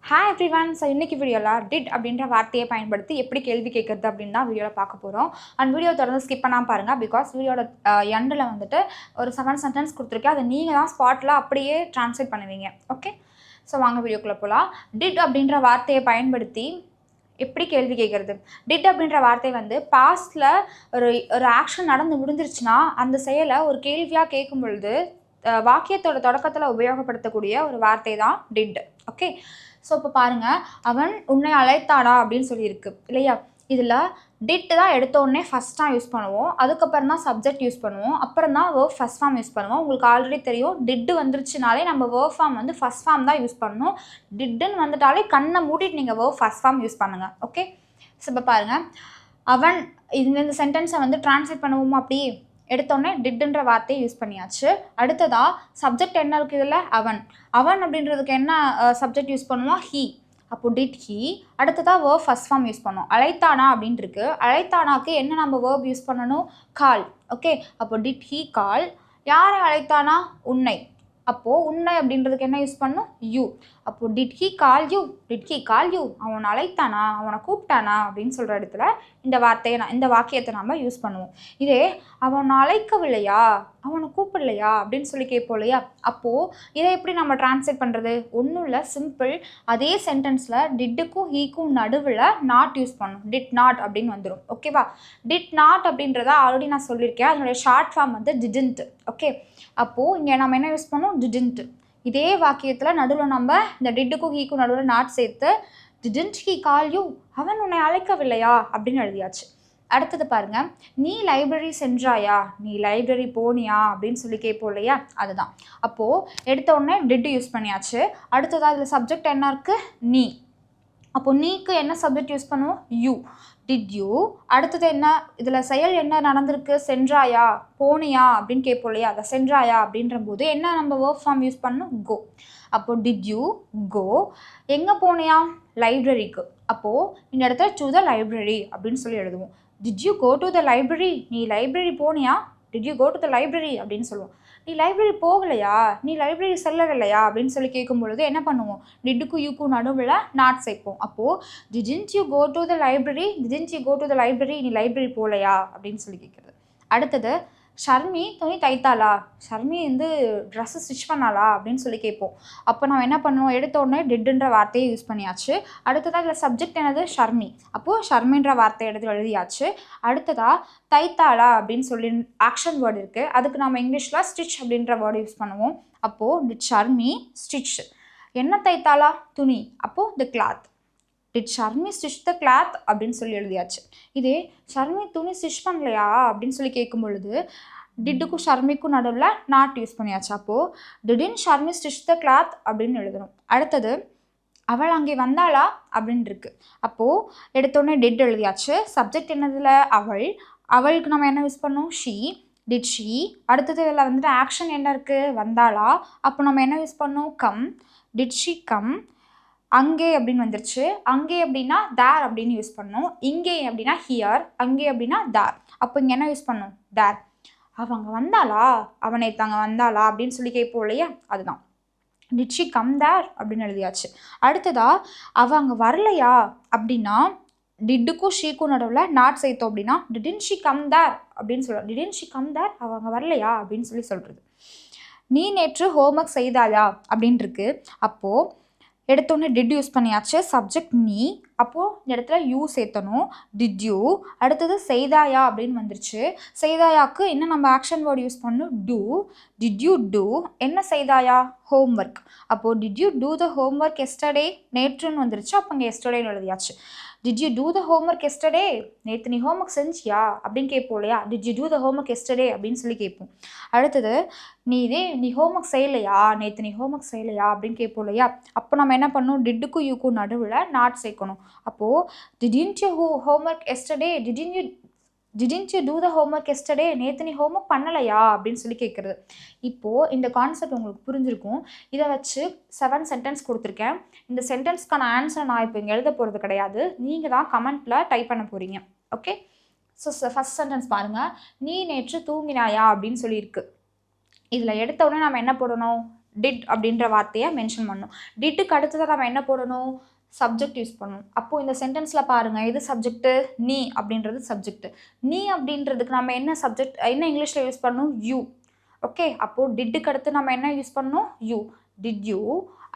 Hi everyone. So இன்றைக்கி வீடியோவில் did அப்படின்ற வார்த்தையை பயன்படுத்தி எப்படி கேள்வி கேட்குறது அப்படின்னு தான் வீடியோவில் பார்க்க போகிறோம். அண்ட் வீடியோ தொடர்ந்து ஸ்கிப் பண்ணாமல் பாருங்கள். பிகாஸ் வீடியோட எண்டில் வந்துட்டு ஒரு 7 சென்டென்ஸ் கொடுத்துருக்கேன். அதை நீங்கள் தான் ஸ்பாட்டில் அப்படியே ட்ரான்ஸ்லேட் பண்ணுவீங்க. ஓகே, ஸோ வாங்க வீடியோக்குள்ளே போகலாம். டிட் அப்படின்ற வார்த்தையை பயன்படுத்தி எப்படி கேள்வி கேட்குறது. டிட் அப்படின்ற வார்த்தை வந்து பாஸ்டில் ஒரு ஆக்ஷன் நடந்து முடிஞ்சிருச்சுன்னா அந்த செயலை ஒரு கேள்வியாக கேட்கும் பொழுது வாக்கியத்தோட தொடக்கத்தில் உபயோகப்படுத்தக்கூடிய ஒரு வார்த்தை தான் டிட். ஓகே, ஸோ இப்போ பாருங்கள், அவன் உன்னை அழைத்தானா அப்படின்னு சொல்லியிருக்கு இல்லையா. இதில் டிட் தான் எடுத்தோடனே ஃபஸ்ட்டாக யூஸ் பண்ணுவோம், அதுக்கப்புறம் தான் சப்ஜெக்ட் யூஸ் பண்ணுவோம், அப்புறம் தான் வேர்ப் ஃபஸ்ட் ஃபார்ம் யூஸ் பண்ணுவோம். உங்களுக்கு ஆல்ரெடி தெரியும், டிட்டு வந்துருச்சுனாலே நம்ம வேர்ப் ஃபார்ம் வந்து ஃபஸ்ட் ஃபார்ம் தான் யூஸ் பண்ணணும். டிட்டுன்னு வந்துட்டாலே கண்ணை மூடிட்டு நீங்கள் வேர்ப் ஃபஸ்ட் ஃபார்ம் யூஸ் பண்ணுங்கள். ஓகே, ஸோ இப்போ பாருங்கள், அவன் இந்த சென்டென்ஸை வந்து ட்ரான்ஸ்லேட் பண்ணுவோமா. அப்படி எடுத்தோடனே டிட்டுன்ற வார்த்தையை யூஸ் பண்ணியாச்சு. அடுத்ததாக சப்ஜெக்ட் என்ன இருக்குது இதில், அவன். அவன் அப்படின்றதுக்கு என்ன சப்ஜெக்ட் யூஸ் பண்ணுவோம், ஹீ. அப்போ டிட் ஹீ. அடுத்ததாக வேர்ப் ஃபஸ்ட் ஃபார்ம் யூஸ் பண்ணோம். அழைத்தானா அப்படின்ட்டுருக்கு. அழைத்தானாக்கு என்ன நம்ம வேர்ப் யூஸ் பண்ணணும், கால். ஓகே, அப்போ டிட் ஹீ கால். யாரை அழைத்தானா, உன்னை. அப்போது உன்னை அப்படின்றதுக்கு என்ன யூஸ் பண்ணணும், யூ. அப்போது did he call you. Did he call you. அவனை அழைத்தானா, அவனை கூப்பிட்டானா அப்படின்னு சொல்கிற இடத்துல இந்த வாக்கியத்தை நம்ம யூஸ் பண்ணுவோம். இதே அவனை அழைக்கவில்லையா, அவனை கூப்பிடலையா அப்படின்னு சொல்லி கேட்போம் இல்லையா. அப்போது இதை எப்படி நம்ம ட்ரான்ஸ்லேட் பண்ணுறது, ஒன்றும் இல்லை, சிம்பிள். அதே சென்டென்ஸில் டிட்டுக்கும் ஹீக்கும் நடுவில் நாட் யூஸ் பண்ணணும். டிட் நாட் அப்படின்னு வந்துடும். ஓகேவா. டிட் நாட் அப்படின்றத ஆல்ரெடி நான் சொல்லியிருக்கேன், அதனுடைய ஷார்ட் ஃபார்ம் வந்து டிடன்ட். ஓகே, அப்போது இங்கே நம்ம என்ன யூஸ் பண்ணோம், டிடன்ட். இதே வாக்கியத்தில் நடுவில் நம்ம இந்த டிட்டுக்கும் ஹீக்கும் நடுவில் நாட் சேர்த்து டிடன்ட் ஹீ கால் யூ, அவன் உன்னை அழைக்கவில்லையா அப்படின்னு எழுதியாச்சு. அடுத்தது பாருங்க, நீ லைப்ரரி சென்றாயா, நீ லைப்ரரி போனியா அப்படின்னு சொல்லி கேட்போம் இல்லையா, அதுதான். அப்போது எடுத்த உடனே டிட் யூஸ் பண்ணியாச்சு. அடுத்ததாக இதில் சப்ஜெக்ட் என்ன இருக்குது, நீ. அப்போது நீக்கு என்ன சப்ஜெக்ட் யூஸ் பண்ணுவோம், யூ. Did you. அடுத்தது என்ன, இதில் செயல் என்ன நடந்திருக்கு, சென்றாயா போனியா அப்படின்னு கேட்போம் இல்லையா, அதை சென்றாயா அப்படின்ற போது என்ன நம்ம வேர்ப் ஃபார்ம் யூஸ் பண்ணணும், கோ. அப்போது டிட் யூ கோ. எங்கே போனியா, லைப்ரரிக்கு. அப்போது இந்த இடத்துல டு த லைப்ரரி அப்படின்னு சொல்லி எழுதுவோம். Did you go to the library, நீ லைப்ரரி போனியா, did you go to the library அப்படின்னு சொல்லுவோம். நீ லைப்ரரி போகலையா, நீ லைப்ரரி செல்லவில்லையா அப்படின்னு சொல்லி கேட்கும் பொழுது என்ன பண்ணுவோம், டிட்டுக்கும் யூக்கும் நடுவில் நாட் சேர்ப்போம். அப்போது didn't you go to the library, didn't you go to the library, நீ லைப்ரரி போகலையா அப்படின்னு சொல்லி கேட்குறது. அடுத்தது ஷர்மி துணி தைத்தாளா, ஷர்மி வந்து ட்ரெஸ்ஸு ஸ்டிச் பண்ணாளா அப்படின்னு சொல்லி கேட்போம். அப்போ நம்ம என்ன பண்ணுவோம், எடுத்த உடனே டிட்டுன்ற வார்த்தையை யூஸ் பண்ணியாச்சு. அடுத்ததாக இதில் சப்ஜெக்ட் என்னது, ஷர்மி. அப்போது ஷர்மின்ற வார்த்தையை எடுத்து எழுதியாச்சு. அடுத்ததாக தைத்தாளா அப்படின்னு சொல்லி ஆக்ஷன் வேர்டு இருக்குது, அதுக்கு நம்ம இங்கிலீஷில் ஸ்டிச் அப்படின்ற வேர்டு யூஸ் பண்ணுவோம். அப்போது டிட் ஷர்மி ஸ்டிச். என்ன தைத்தாளா, துணி. அப்போது த cloth. Did Sharmi stitch the cloth அப்படின்னு சொல்லி எழுதியாச்சு. இதே ஷர்மி துணி ஸ்டிச் பண்ணலையா அப்படின்னு சொல்லி கேட்கும் பொழுது டிட்டுக்கும் ஷர்மிக்கும் நடுவில் நாட் யூஸ் பண்ணியாச்சு. அப்போது டிடின் ஷர்மி ஸ்டிச் த கிளாத் அப்படின்னு எழுதணும். அடுத்தது அவள் அங்கே வந்தாளா அப்படின்னு இருக்கு. அப்போது எடுத்தோடனே டிட் எழுதியாச்சு. சப்ஜெக்ட் என்னதில், அவள். அவளுக்கு நம்ம என்ன யூஸ் பண்ணோம், ஷீ. Did she. அடுத்தது இதில் வந்துட்டு ஆக்ஷன் என்ன இருக்குது, வந்தாளா. அப்போ நம்ம என்ன யூஸ் பண்ணோம், கம். Did she come. அங்கே அப்படின்னு வந்துருச்சு. அங்கே அப்படின்னா தேர் அப்படின்னு யூஸ் பண்ணோம். இங்கே அப்படின்னா ஹியர். அங்கே அப்படின்னா தேர். அப்போ இங்கே என்ன யூஸ் பண்ணோம், தேர். அவங்க வந்தாளா, அவனை தாங்க வந்தாளா அப்படின்னு சொல்லி கேட்போம் இல்லையா, அதுதான். டிட் ஷீ கம் தேர் அப்படின்னு எழுதியாச்சு. அடுத்ததா அவள் அங்கே வரலையா அப்படின்னா டிட்டுக்கும் ஷீக்கும் நடுவில் நாட் சேர்த்தோம் அப்படின்னா டிடின் ஷீ கம் தேர் அப்படின்னு சொல்கிறோம். டிடின் ஷீ கம் தேர், அவங்க வரலையா அப்படின்னு சொல்லி சொல்கிறது. நீ நேற்று ஹோம்ஒர்க் செய்தாயா அப்படின்னு இருக்கு. அப்போது எடுத்தோடனே டிட் யூஸ் பண்ணியாச்சு. சப்ஜெக்ட் நீ. அப்போது இந்த இடத்துல யூ சேர்த்தணும், டிட் யூ. அடுத்தது செய்தாயா அப்படின்னு வந்துருச்சு. செய்தாயாக்கு என்ன நம்ம ஆக்ஷன் வேர்டு யூஸ் பண்ணணும், டூ. Did you do. என்ன செய்தாயா, ஹோம்ஒர்க். அப்போது did you do the homework yesterday, நேற்றுன்னு வந்துருச்சு. அப்போ இங்கே எஸ்டர்டேன்னு எழுதியாச்சு. Did you do the homework yesterday, நேற்று நீ ஹோம்ஒர்க் செஞ்சியா அப்படின்னு கேட்போம் இல்லையா, did you do the homework yesterday அப்படின்னு சொல்லி கேட்போம். அடுத்தது நீ ஹோம்ஒர்க் செய்யலையா, நேற்று நீ ஹோம்ஒர்க் செய்யலையா அப்படின்னு கேட்போம் இல்லையா. அப்போ நம்ம என்ன பண்ணணும், டிட்டுக்கும் யூக்கும் நடுவில் நாட் சேர்க்கணும். அப்போது didn't you homework yesterday, didn't you do the homework yesterday, நேற்று நீ ஹோம்ஒர்க் பண்ணலையா அப்படின்னு சொல்லி கேட்குறது. இப்போது இந்த கான்செப்ட் உங்களுக்கு புரிஞ்சிருக்கும். இதை வச்சு 7 சென்டென்ஸ் கொடுத்துருக்கேன். இந்த சென்டென்ஸ்க்கான ஆன்சர் நான் இப்போ இங்கே எழுத போகிறது கிடையாது, நீங்கள் தான் கமெண்ட்டில் டைப் பண்ண போகிறீங்க. ஓகே, ஸோ ஃபஸ்ட் சென்டென்ஸ் பாருங்கள், நீ நேற்று தூங்கினாயா அப்படின்னு சொல்லியிருக்கு. இதில் எடுத்த உடனே நம்ம என்ன போடணும், டிட் அப்படின்ற வார்த்தையை மென்ஷன் பண்ணணும். டிட்டுக்கு அடுத்ததாக நம்ம என்ன போடணும்? சப்ஜெக்ட் யூஸ் பண்ணணும். அப்போது இந்த சென்டென்ஸில் பாருங்கள், எது சப்ஜெக்ட்டு? நீ அப்படின்றது சப்ஜெக்ட். நீ அப்படின்றதுக்கு நம்ம என்ன சப்ஜெக்ட், என்ன இங்கிலீஷில் யூஸ் பண்ணணும்? யூ. ஓகே, அப்போது டிட்டுக்கு அடுத்து நம்ம என்ன யூஸ் பண்ணணும்? யூ. Did you.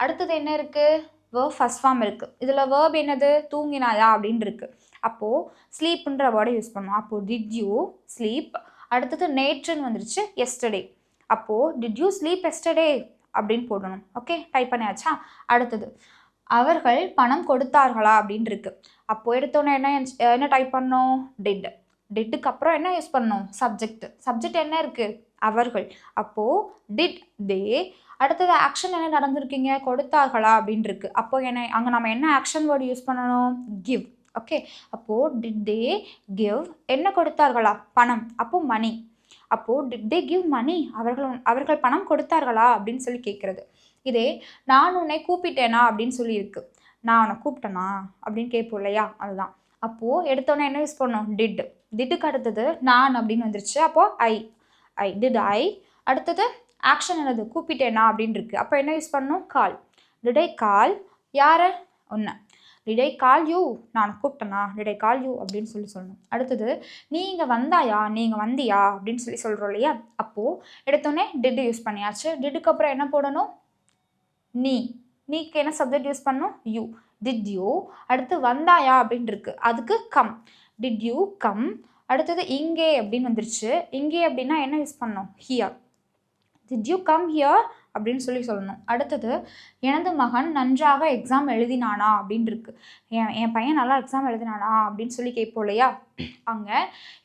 அடுத்தது என்ன இருக்குது? வேர்ப் ஃபர்ஸ்ட் ஃபார்ம் இருக்குது. இதில் வேர்ப் என்னது? தூங்கினாயா அப்படின்னு இருக்குது. அப்போது ஸ்லீப்புன்ற வேர்டை யூஸ் பண்ணணும். அப்போது டிட் யூ ஸ்லீப். அடுத்தது நேற்றுன்னு வந்துருச்சு, எஸ்டர்டே. அப்போது டிட் யூ ஸ்லீப் எஸ்டர்டே அப்படின்னு போடணும். ஓகே, டைப் பண்ணியாச்சா? அடுத்தது அவர்கள் பணம் கொடுத்தார்களா அப்படின்னு இருக்கு. அப்போது எடுத்தோன்னே என்ன டைப் பண்ணோம்? டிட். டிட்டுக்கு அப்புறம் என்ன யூஸ் பண்ணணும்? சப்ஜெக்ட். சப்ஜெக்ட் என்ன இருக்குது? அவர்கள். அப்போது டிட் தே. அடுத்தது ஆக்ஷன் என்ன நடந்திருக்கீங்க? கொடுத்தார்களா அப்படின்னு இருக்கு. அப்போ அங்கே நம்ம என்ன ஆக்ஷன் வேர்டு யூஸ் பண்ணணும்? கிவ். ஓகே, அப்போது டிட் தே கிவ். என்ன கொடுத்தார்களா? பணம். அப்போது மணி. அப்போது டிட் தே கிவ் மணி. அவர்கள் பணம் கொடுத்தார்களா அப்படின்னு சொல்லி கேட்குறது. இதே நான் உன்னை கூப்பிட்டேனா அப்படின்னு சொல்லியிருக்கு. நான் உன்னை கூப்பிட்டேனா அப்படின்னு கேட்போம் இல்லையா? அதுதான். அப்போது எடுத்தோன்னே என்ன யூஸ் பண்ணணும்? டிட். டிட்டுக்கு அடுத்தது நான் அப்படின்னு வந்துருச்சு. அப்போது ஐ டிட் ஐ. அடுத்தது ஆக்ஷன் என்னது? கூப்பிட்டேனா அப்படின்னு இருக்கு. அப்போ என்ன யூஸ் பண்ணணும்? கால். டிட் ஐ கால் யாரை? ஒன்று. Did I call you. நான் கூப்பிட்டேனா? டிட் ஐ கால் யூ அப்படின்னு சொல்லணும். அடுத்தது நீங்கள் வந்தாயா? நீங்கள் வந்தியா அப்படின்னு சொல்கிறோம் இல்லையா? அப்போது எடுத்தோன்னே டிட் யூஸ் பண்ணியாச்சு. டிட்டுக்கு அப்புறம் என்ன போடணும்? நீக்கு என்ன சப்ஜெக்ட் யூஸ் பண்ணணும்? யூ. Did you. அடுத்து வந்தாயா அப்படின்னு இருக்கு. அதுக்கு கம். Did you come. அடுத்தது இங்கே அப்படின்னு வந்துருச்சு. இங்கே அப்படின்னா என்ன யூஸ் பண்ணணும்? Here. Did you come here அப்படின்னு சொல்லணும். அடுத்தது எனது மகன் நன்றாக எக்ஸாம் எழுதினானா அப்படின்னு இருக்கு. என் பையன் நல்லா எக்ஸாம் எழுதினானா அப்படின்னு சொல்லி கேட்போம் இல்லையா? அங்கே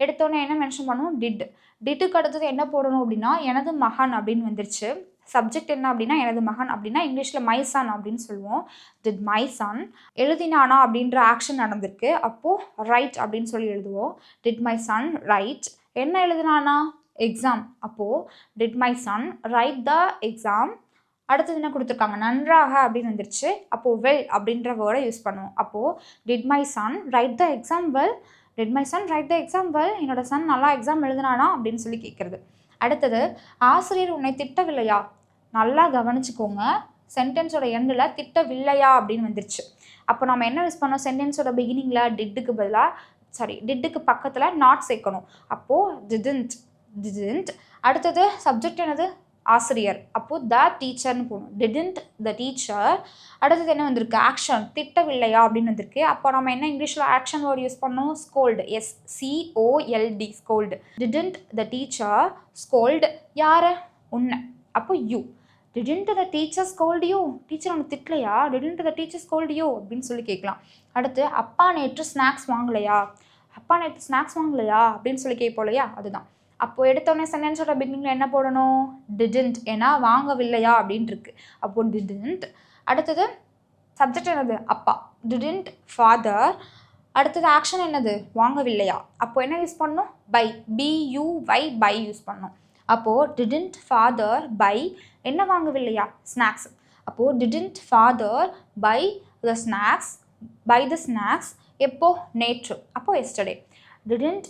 எடுத்தோன்னே என்ன மென்ஷன் பண்ணணும்? டிட். டிட்டுக்கு அடுத்தது என்ன போடணும் அப்படின்னா எனது மகன் அப்படின்னு வந்துருச்சு. சப்ஜெக்ட் என்ன அப்படின்னா எனது மகன் அப்படின்னா இங்கிலீஷில் மை சன் அப்படின்னு சொல்லுவோம். Did my son. எழுதினானா அப்படின்ற ஆக்ஷன் நடந்திருக்கு. அப்போது ரைட் அப்படின்னு சொல்லி எழுதுவோம். Did my son right. என்ன எழுதினானா? எக்ஸாம். அப்போது did my son right the exam. அடுத்தது என்ன கொடுத்துருக்காங்க? நன்றாக அப்படின்னு வந்துருச்சு. அப்போது வெல் அப்படின்ற வேர்டை யூஸ் பண்ணுவோம். அப்போது did my son right the exam well. Did my son right the exam well. என்னோட சன் நல்லா எக்ஸாம் எழுதினானா அப்படின்னு சொல்லி கேட்குறது. அடுத்தது ஆசிரியர் உன்னை திட்டவில்லையா? நல்லா கவனிச்சுக்கோங்க, சென்டென்ஸோட எண்டில் திட்டவில்லையா அப்படின்னு வந்துருச்சு. அப்போ நம்ம என்ன யூஸ் பண்ணோம்? சென்டென்ஸோட பிகினிங்கில் டிட்டுக்கு பதிலாக டிட்டுக்கு பக்கத்தில் நாட் சேர்க்கணும். அப்போது டிடன்ட். அடுத்தது சப்ஜெக்ட் என்னது? ஆசிரியர். அப்போது த டீச்சர்னு போகணும். Didn't the teacher. அடுத்தது என்ன வந்திருக்கு? ஆக்ஷன். திட்டவில்லையா அப்படின்னு வந்திருக்கு. அப்போ நம்ம என்ன இங்கிலீஷில் ஆக்ஷன் வேர்டு யூஸ் பண்ணோம்? Scold. SCOLD scold. Didn't the teacher scold யாரை? உன்னை. அப்போ you. Didn't the teacher scold you. Teacher ஒன்று திட்டலையா? Didn't the teacher scold you அப்படின்னு சொல்லி கேட்கலாம். அடுத்து அப்பா நேற்று ஸ்நாக்ஸ் வாங்கலையா? அப்பா நேற்று ஸ்நாக்ஸ் வாங்கலையா அப்படின்னு சொல்லி கேட்போம் இல்லையா? அதுதான். அப்போது எடுத்தோடனே சென்டென்ஸோட பிகினிங்கில் என்ன போடணும்? டிடன்ட். ஏன்னா வாங்கவில்லையா அப்படின்னு இருக்கு. அப்போது டிடன்ட். அடுத்தது சப்ஜெக்ட் என்னது? அப்பா. Didn't father. அடுத்தது ஆக்ஷன் என்னது? வாங்கவில்லையா. அப்போது என்ன யூஸ் பண்ணணும்? பை. BUY பை யூஸ் பண்ணணும். அப்போது டிடன்ட் ஃபாதர் பை என்ன வாங்கவில்லையா? ஸ்நாக்ஸ். அப்போது didn't father buy the snacks. Buy the snacks எப்போ? நேற்று. அப்போது yesterday. Didn't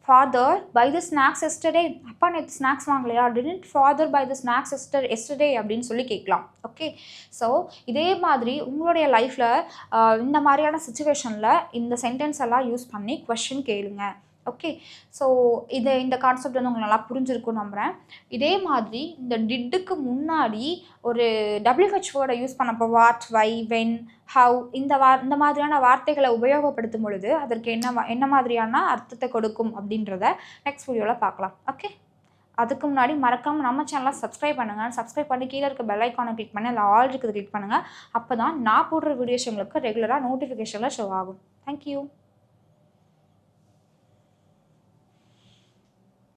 father buy the snacks yesterday. அப்பா நேற்று ஸ்நாக்ஸ் வாங்கலையா? Didn't father buy the snacks yesterday அப்படின்னு சொல்லி கேட்கலாம். ஓகே, ஸோ இதே மாதிரி உங்களுடைய லைஃப்பில் இந்த மாதிரியான சுச்சுவேஷனில் இந்த சென்டென்ஸ் எல்லாம் யூஸ் பண்ணி கொஷின் கேளுங்க. ஓகே, ஸோ இந்த கான்செப்ட் வந்து உங்களுக்கு நல்லா புரிஞ்சிருக்கும்னு நம்புகிறேன். இதே மாதிரி இந்த டிட்டுக்கு முன்னாடி ஒரு WH வேர்டை யூஸ் பண்ணப்போ வாட், வை, வென், ஹவ் இந்த மாதிரியான வார்த்தைகளை உபயோகப்படுத்தும் பொழுது அதற்கு என்ன மாதிரியான அர்த்தத்தை கொடுக்கும் அப்படின்றத நெக்ஸ்ட் வீடியோவில் பார்க்கலாம். ஓகே, அதுக்கு முன்னாடி மறக்காமல் நம்ம சேனலை சப்ஸ்கிரைப் பண்ணுங்கள். சப்ஸ்கிரைப் பண்ணி கீழே இருக்க பெல் ஐக்கானை கிளிக் பண்ணி அதில் ஆல் இருக்குது கிளிக் பண்ணுங்கள். அப்போ தான் நான் போடுற வீடியோஸ் உங்களுக்கு ரெகுலராக நோட்டிஃபிகேஷனில் ஷோ ஆகும். தேங்க்யூ.